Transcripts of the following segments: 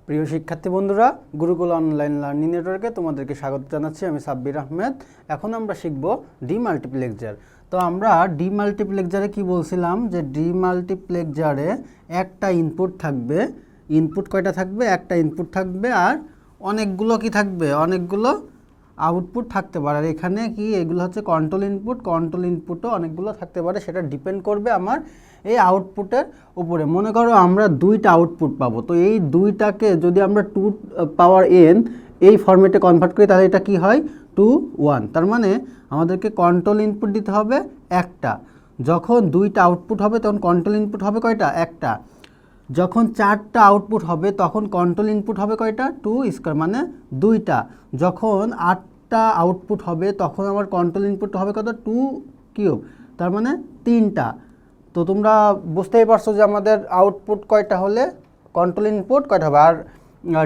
প্রিয় শিক্ষার্থী বন্ধুরা, গুরুকুল অনলাইন লার্নিং নেটওয়ার্কে তোমাদেরকে স্বাগত জানাচ্ছি। আমি সাব্বির আহমেদ। এখন আমরা শিখব ডিমাল্টিপ্লেক্সার। তো আমরা ডিমাল্টিপ্লেক্সারে কি বলছিলাম, যে ডিমাল্টিপ্লেক্সারে একটা ইনপুট থাকবে। ইনপুট কয়টা থাকবে? একটা ইনপুট থাকবে, আর অনেকগুলো কি থাকবে? অনেকগুলো আউটপুট থাকতে পারে। আর এখানে কি এগুলো হচ্ছে কন্ট্রোল ইনপুট। কন্ট্রোল ইনপুটও অনেকগুলো থাকতে পারে, সেটা ডিপেন্ড করবে আমার এই আউটপুটের উপরে। মনে করো আমরা দুইটা আউটপুট পাবো, তো এই দুইটাকে যদি আমরা 2n এই ফরম্যাটে কনভার্ট করি, তাহলে এটা কি হয়? 2 1। তার মানে আমাদেরকে কন্ট্রোল ইনপুট দিতে হবে একটা। যখন দুইটা আউটপুট হবে তখন কন্ট্রোল ইনপুট হবে কয়টা? একটা। যখন চারটা আউটপুট হবে তখন কন্ট্রোল ইনপুট হবে কয়টা? 2 স্কোয়ার, মানে দুইটা। যখন 8টা আউটপুট হবে তখন আমার কন্ট্রোল ইনপুট হবে কত? 2 কিউব, তার মানে 3টা। তো তোমরা বুঝতেই পারছো যে আমাদের আউটপুট কয়টা হলে কন্ট্রোল ইনপুট কয়টা হবে। আর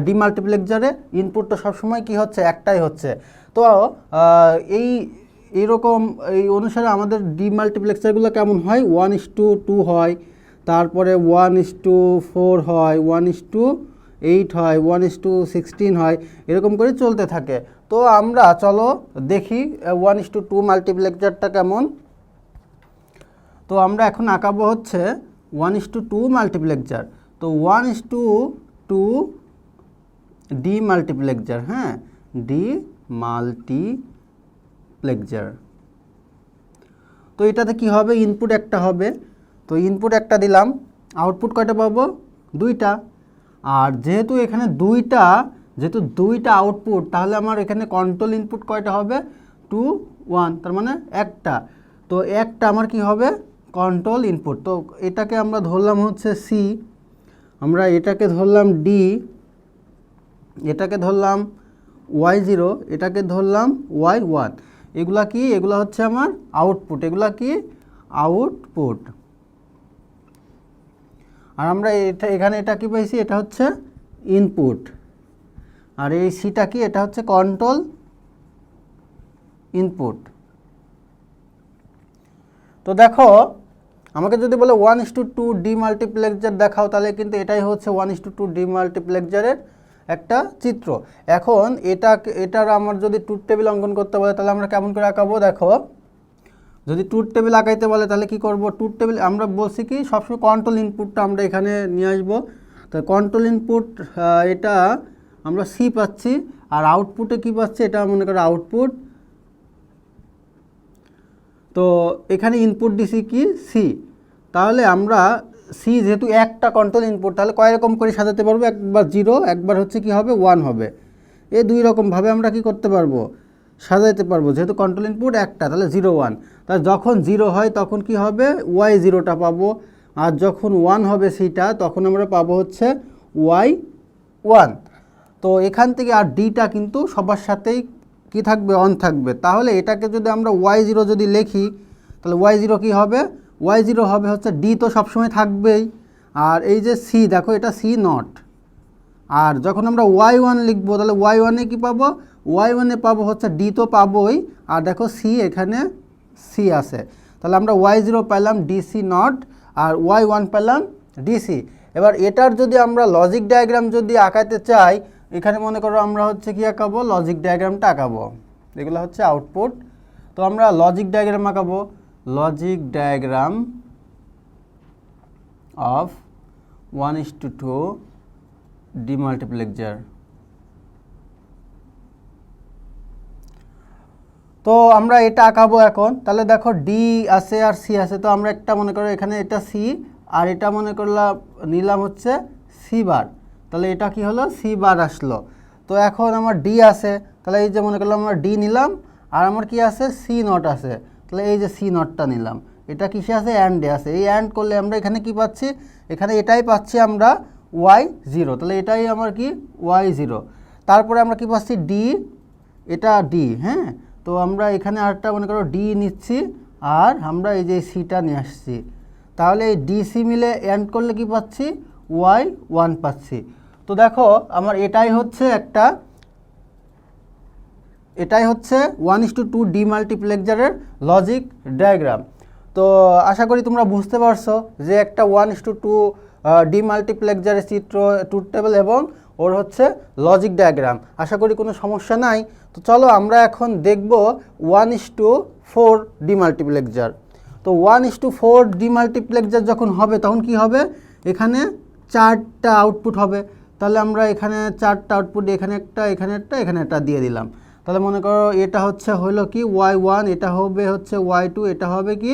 ডিমাল্টিপ্লেক্সারে ইনপুট তো সবসময় কি হচ্ছে? একটাই হচ্ছে। তো এইরকম এই অনুসারে আমাদের ডিমাল্টিপ্লেক্সারগুলো কেমন হয়? 1:2 হয়, তারপরে 1:4 হয়, 1:8 হয়, 1:16 হয়, এরকম করে চলতে থাকে। তো আমরা চলো দেখি 1:2 মাল্টিপ্লেক্সারটা কেমন। তো আমরা এখন আঁকাবো হচ্ছে 1:2 মাল্টিপ্লেক্সার। তো 1:2 ডি মাল্টিপ্লেক্সার। হ্যাঁ, ডি মাল্টিপ্লেক্সার। তো এটাতে কি হবে? ইনপুট একটা হবে। তো ইনপুট একটা দিলাম, আউটপুট কয়টা পাবো? দুইটা। আর যেহেতু এখানে দুইটা আউটপুট, তাহলে আমার এখানে কন্ট্রোল ইনপুট কয়টা হবে? 2 1, তার মানে একটা। তো একটা আমার কি হবে? Control input. তো এটাকে আমরা ধরলাম হচ্ছে সি, আমরা এটাকে ধরলাম ডি, এটাকে ধরলাম y0, এটাকে ধরলাম y1। এগুলা কি? এগুলা হচ্ছে আমার আউটপুট। এগুলা কি? আউটপুট। আর আমরা এখানে এটা কি পাইছি? এটা হচ্ছে ইনপুট। আর এই সিটা কি? এটা হচ্ছে কন্ট্রোল ইনপুট। তো দেখো, আমাকে যদি বলে 1:2 ডিমাল্টিপ্লেক্সার দেখাও, তাহলে কিন্তু এটাই হচ্ছে 1:2 ডিমাল্টিপ্লেক্সারের একটা চিত্র। এখন এটার আমার যদি ট্রুথ টেবিল অঙ্কন করতে বলে, তাহলে আমরা কেমন করে আঁকাবো? দেখো, যদি ট্রুথ টেবিল আঁকাইতে বলে তাহলে কি করব? ট্রুথ টেবিল আমরা বলছি কি সবসময় কন্ট্রোল ইনপুটটা আমরা এখানে নিয়ে আসবো। তো কন্ট্রোল ইনপুট এটা আমরা সি পাচ্ছি, আর আউটপুটে কি পাচ্ছি? এটা মনে করো আউটপুট। তো এখানে ইনপুট দিছি কি? সি। তাহলে আমরা সি যেহেতু একটা কন্ট্রোল ইনপুট, তাহলে কয় রকম করে সাজাতে পারবো? একবার 0, একবার হচ্ছে কি হবে? 1 হবে। এই দুই রকমভাবে আমরা কি করতে পারবো? সাজাইতে পারবো। যেহেতু কন্ট্রোল ইনপুট একটা, তাহলে 0 1। তাহলে যখন 0 হয় তখন কি হবে? y0টা পাবো। আর যখন 1 হবে সিটা, তখন আমরা পাবো হচ্ছে y1। তো এখান থেকে আর ডিটা কিন্তু সবার সাথেই কি থাকবে? অন থাকবে। তাহলে এটাকে যদি আমরা y0 যদি লিখি, তাহলে y0 কি হবে? y0 হবে হচ্ছে ডি তো সবসময় থাকবেই, আর এই যে সি, দেখো এটা সি নট। আর যখন আমরা y1 লিখবো, তাহলে y1-এ কী পাবো? y1-এ পাবো হচ্ছে ডি তো পাবোই, আর দেখো সি, এখানে সি আছে। তাহলে আমরা y0 পেলাম ডিসি নট, আর y1 পেলাম ডিসি। এবার এটার যদি আমরা লজিক ডায়াগ্রাম যদি আঁকাতে চাই, এখানে মনে করো আমরা হচ্ছে কি আঁকাবো? লজিক ডায়াগ্রামটা আঁকাবো। এগুলো হচ্ছে আউটপুট। তো আমরা লজিক ডায়াগ্রাম আঁকাবো। Logic diagram of 1:2 demultiplexer. তো আমরা এটা আঁকাবো এখন। তাহলে দেখো ডি আছে আর সি আছে। তো আমরা একটা মনে করো এখানে এটা সি, আর এটা মনে করলাম নিলাম হচ্ছে সি বার। তাহলে এটা কি হলো? সি বার আসলো। তো এখন আমার ডি আছে, তাহলে এই যে মনে করলাম আমরা ডি নিলাম, আর আমার কি আছে? সি নট আছে। তাহলে এই যে সি নটটা নিলাম। এটা কিসে আছে? অ্যান্ডে আছে। এই অ্যান্ড করলে আমরা এখানে কি পাচ্ছি? এখানে এটাই পাচ্ছি আমরা y0। তাহলে এটাই আমার কি? y0। তারপরে আমরা কি পাচ্ছি? ডি, এটা ডি। হ্যাঁ, তো আমরা এখানে আরেকটা মনে করো ডি নিচ্ছি, আর আমরা এই যে সিটা নিয়ে আসছি। তাহলে এই ডিসি মিলে অ্যান্ড করলে কি পাচ্ছি? y1 পাচ্ছি। তো দেখো আমার এটাই হচ্ছে 1:2 ডিমাল্টিপ্লেক্সারের লজিক ডায়াগ্রাম। তো আশা করি তোমরা বুঝতে পারছো যে একটা 1:2 ডিমাল্টিপ্লেক্সারের চিত্র, ট্রুথ টেবিল এবং ওর হচ্ছে লজিক ডায়াগ্রাম। আশা করি কোনো সমস্যা নাই। তো চলো আমরা এখন দেখব 1:4 ডিমাল্টিপ্লেক্সার। তো 1:4 ডিমাল্টিপ্লেক্সার যখন হবে তখন কি হবে, এখানে 4টা আউটপুট হবে। তাহলে আমরা এখানে 4টা আউটপুট, এখানে একটা, এখানে একটা, এখানে একটা দিয়ে দিলাম। তাহলে মনে করো এটা হলো কি y1, এটা হবে হচ্ছে y2, এটা হবে কি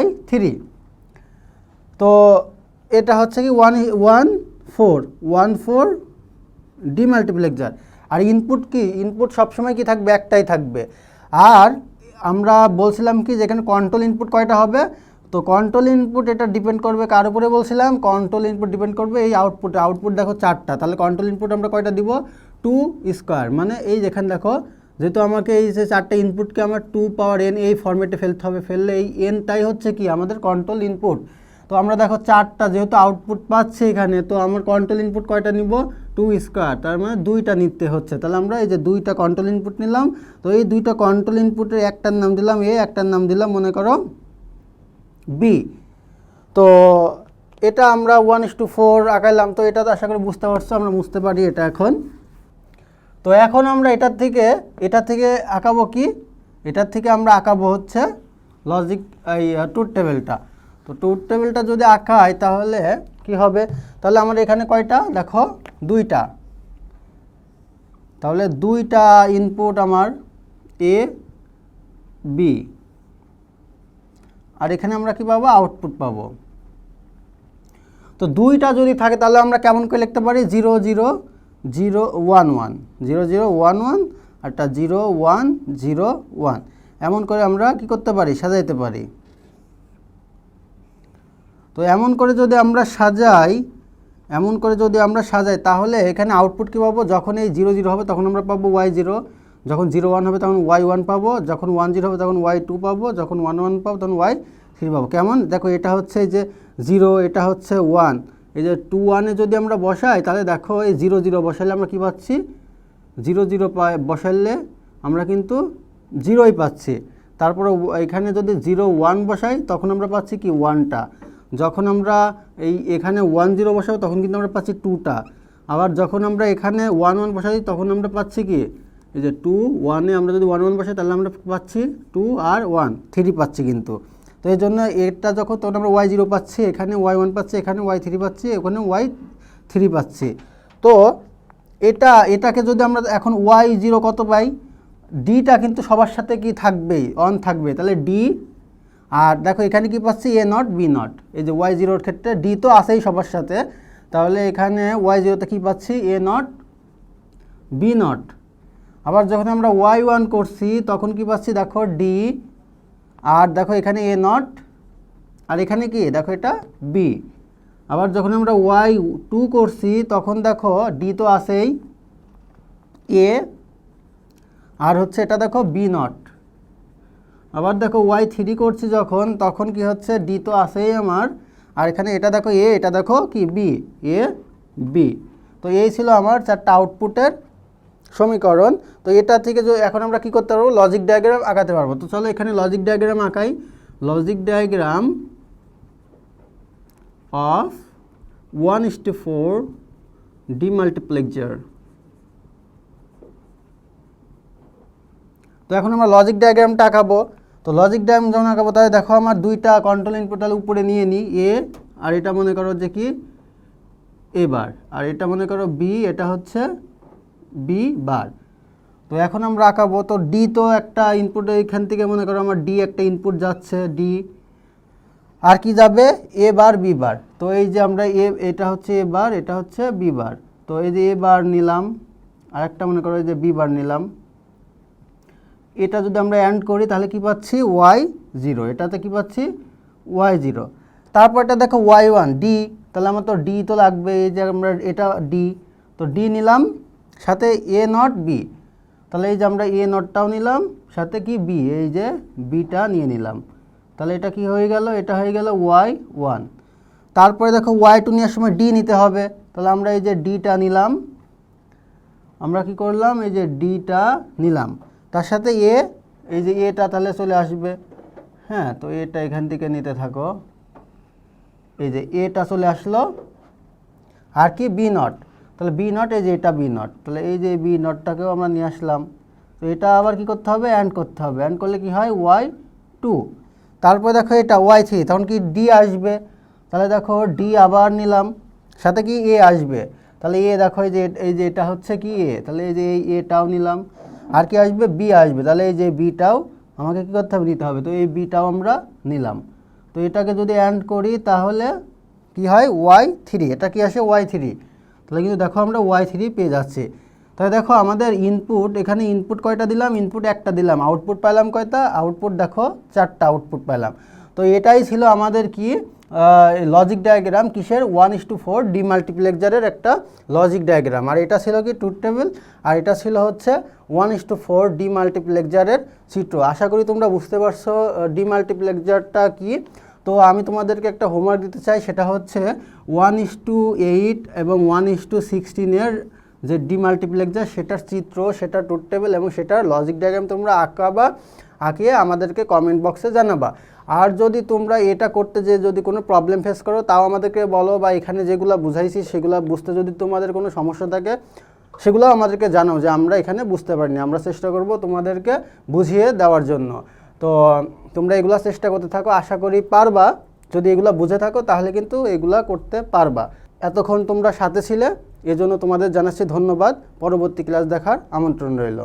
y3। তো এটা হচ্ছে কি 1:4 ডিমাল্টিপ্লেক্সার। আর ইনপুট কি, ইনপুট সবসময় কি থাকবে, একটাই থাকবে। আর আমরা বলছিলাম কি যেখানে কন্ট্রোল ইনপুট কয়টা হবে, তো কন্ট্রোল ইনপুট এটা ডিপেন্ড করবে কার উপরে বলছিলাম, কন্ট্রোল ইনপুট ডিপেন্ড করবে এই আউটপুটে। আউটপুট দেখো 4টা, তাহলে কন্ট্রোল ইনপুট আমরা কয়টা দিব, 2 স্কোয়ার। মানে এই যেখানে দেখো যেহেতু আমাকে এই যে 4টা ইনপুটকে আমার 2 পাওয়ার n এই ফরম্যাটে ফেলতে হবে, ফেললে এই nটাই হচ্ছে কি আমাদের কন্ট্রোল ইনপুট। তো আমরা দেখো 4টা যেহেতু আউটপুট পাচ্ছে এখানে, তো আমার কন্ট্রোল ইনপুট কয়টা নিব, 2 স্কোয়ার, তার মানে 2টা নিতে হচ্ছে। তাহলে আমরা এই যে 2টা কন্ট্রোল ইনপুট নিলাম। তো এই 2টা কন্ট্রোল ইনপুটের একটার নাম দিলাম a, একটার নাম দিলাম মনে করো b। তো এটা আমরা 1:4 আঁকাইলাম। তো এটা তো আশা করি বুঝতে পারছো, আমরা বুঝতে পারি এটা এখন। তো এখন আমরা এটার থেকে আঁকাবো কি, এটার থেকে আমরা আঁকাবো হচ্ছে লজিক এই ট্রুথ টেবিলটা। তো ট্রুথ টেবিলটা যদি আঁকাই তাহলে কি হবে, তাহলে আমার এখানে কয়টা দেখো, 2টা। তাহলে 2টা ইনপুট আমার a b, আর এখানে আমরা কি পাবো, আউটপুট পাবো। তো 2টা যদি থাকে তাহলে আমরা কেমন করে লিখতে পারি, 0 0 0 1 1 0 0 1 1 আরটা 0 1 0 1, এমন করে আমরা কি করতে পারি, সাজাইতে পারি। তো এমন করে যদি আমরা সাজাই তাহলে এখানে আউটপুট কী পাবো, যখন এই 0 0 হবে তখন আমরা পাবো y0, যখন 0 1 হবে তখন y1 পাবো, যখন 1 0 হবে তখন y2 পাবো, যখন 1 1 পাবো তখন y3 পাবো। কেমন দেখো, এটা হচ্ছে এই যে 0, এটা হচ্ছে 1, এই যে 2 1-এ যদি আমরা বসাই তাহলে দেখো এই 0 0 বসাইলে আমরা কি পাচ্ছি, 0 0 বসাইলে আমরা কিন্তু 0ই পাচ্ছি। তারপরে এখানে যদি 0 1 বসাই তখন আমরা পাচ্ছি কি 1টা। যখন আমরা এখানে 1 0 বসাবো তখন কিন্তু আমরা পাচ্ছি 2টা। আবার যখন আমরা এখানে 1 1 বসাই তখন আমরা পাচ্ছি কি, এই যে 2 1-এ আমরা যদি 1 1 বসাই তাহলে আমরা পাচ্ছি 2 আর 1 3 পাচ্ছি কিন্তু। তো এই জন্য এটা যখন তখন আমরা y0 পাচ্ছি, এখানে y1 পাচ্ছি, এখানে y3 পাচ্ছি, এখানে y3 পাচ্ছি। তো এটাকে যদি আমরা এখন y0 কত পাই, ডিটা কিন্তু সবার সাথে কি থাকবেই, অন থাকবে। তাহলে ডি, আর দেখো এখানে কি পাচ্ছি, a0 b0। এই যে y0-র ক্ষেত্রে ডি তো আছেই সবার সাথে, তাহলে এখানে y0-তে কি পাচ্ছি, a0 b0। আবার যখন আমরা y1 করছি তখন কি পাচ্ছি, দেখো ডি, আর দেখো এখানে a0, আর এখানে কি দেখো এটা b। আবার যখন আমরা y2 করছি তখন দেখো ডি তো আছেই, a, আর হচ্ছে এটা দেখো b0। আবার দেখো y3 করছি যখন, তখন কি হচ্ছে ডি তো আছেই আমার, আর এখানে এটা দেখো a, এটা দেখো কি b, a b। তো এই ছিল আমার 4টা আউটপুটের সমীকরণ। তো এটা থেকে এখন আমরা কি করতে পারবো, লজিক ডায়াগ্রাম আঁকাতে পারবো। তো চলো এখানে লজিক ডায়াগ্রাম আঁকাই। Logic diagram of 1:4 demultiplexer. তো এখন আমরা লজিক ডায়াগ্রামটা আঁকাবো। তো লজিক ডায়াগ্রাম যখন আঁকাবো তাহলে দেখো আমার 2টা কন্ট্রোল ইনপুট তাহলে উপরে নিয়ে নিই, এ, আর এটা মনে করো যে কি এ বার, আর এটা মনে করো বি, এটা হচ্ছে বি বার। তো এখন আমরা আঁকাবো। তো ডি তো একটা ইনপুট, এখান থেকে মনে করো আমার ডি একটা ইনপুট যাচ্ছে, ডি, আর কি যাবে এ বার বি বার। তো এই যে আমরা এটা হচ্ছে এ বার, এটা হচ্ছে বি বার। তো এই যে এ বার নিলাম, আর একটা মনে করো এই যে বি বার নিলাম। এটা যদি আমরা অ্যান্ড করি তাহলে কি পাচ্ছি, y0, এটাতে কি পাচ্ছি y0। তারপর এটা দেখো y1 ডি, তাহলে আমার তো ডি তো লাগবে, এই যে আমরা এটা ডি, তো ডি নিলাম সাথে a0 b। তাহলে এই যে আমরা a0টাও নিলাম সাথে কি b, এই যে বিটা নিয়ে নিলাম। তাহলে এটা কি হয়ে গেল, এটা হয়ে গেল y1। তারপরে দেখো y2 নেওয়ার সময় ডি নিতে হবে, তাহলে আমরা এই যে ডিটা নিলাম, আমরা কি করলাম, এই যে ডিটা নিলাম, তার সাথে এ, এই যে এটা তাহলে চলে আসবে। হ্যাঁ, তো এটা এখান থেকে নিতে থাকো, এই যে এটা চলে আসলো, আর কি b0। তাহলে বি নট, এই যে এটা বি নট, তাহলে এই যে বি নটটাকেও আমরা নিয়ে আসলাম। তো এটা আবার কি করতে হবে, অ্যান্ড করতে হবে। অ্যান্ড করলে কি হয়, ওয়াই টু। তারপর দেখো এটা ওয়াই থ্রি, তখন কি ডি আসবে, তাহলে দেখো ডি আবার নিলাম, সাথে কি এ আসবে, তাহলে এ দেখো এই যে এটা হচ্ছে কি এ, তাহলে এই যে এই এটাও নিলাম। আর কি আসবে, বি আসবে, তাহলে এই যে বিটাও আমাকে কী করতে হবে, নিতে হবে। তো এই বিটাও আমরা নিলাম। তো এটাকে যদি অ্যান্ড করি তাহলে কি হয়, ওয়াই থ্রি, এটা কি আসে ওয়াই থ্রি, তাহলে কিন্তু দেখো আমরা ওয়াই থ্রি পেয়ে যাচ্ছি। তাহলে দেখো আমাদের ইনপুট, এখানে ইনপুট কয়টা দিলাম, ইনপুট একটা দিলাম, আউটপুট পাইলাম কয়টা, আউটপুট দেখো 4টা আউটপুট পাইলাম। তো এটাই ছিল আমাদের কি লজিক ডায়াগ্রাম, কিসের 1:4 ডিমাল্টিপ্লেক্সারের একটা লজিক ডায়াগ্রাম। আর এটা ছিল কি ট্রুথ টেবিল, আর এটা ছিল হচ্ছে 1:4 ডিমাল্টিপ্লেক্সারের চিত্র। আশা করি তোমরা বুঝতে পারছো ডিমাল্টিপ্লেক্সারটা কি। তো আমি তোমাদেরকে একটা হোমওয়ার্ক দিতে চাই, সেটা হচ্ছে 1:8 এবং 1:16 যে ডিমাল্টিপ্লেক্সার সেটার চিত্র, সেটার ট্রুথ টেবিল এবং সেটার লজিক ডায়াগ্রাম তোমরা আঁকাবা, আঁকিয়ে আমাদেরকে কমেন্ট বক্সে জানাবা। আর যদি তোমরা এটা করতে যে যদি কোনো প্রবলেম ফেস করো তাও আমাদেরকে বলো, বা এখানে যেগুলো বুঝাইছি সেগুলো বুঝতে যদি তোমাদের কোনো সমস্যা থাকে সেগুলো আমাদেরকে জানাও যে আমরা এখানে বুঝতে পারিনি, আমরা চেষ্টা করব তোমাদেরকে বুঝিয়ে দেওয়ার জন্য। তো তোমরা এগুলা চেষ্টা করতে থাকো, আশা করি পারবা। যদি এগুলা বুঝে থাকো তাহলে কিন্তু এগুলা করতে পারবা। এতক্ষণ তোমরা সাথে ছিলে, এজন্য তোমাদের জানাচ্ছি ধন্যবাদ। পরবর্তী ক্লাস দেখার আমন্ত্রণ রইল।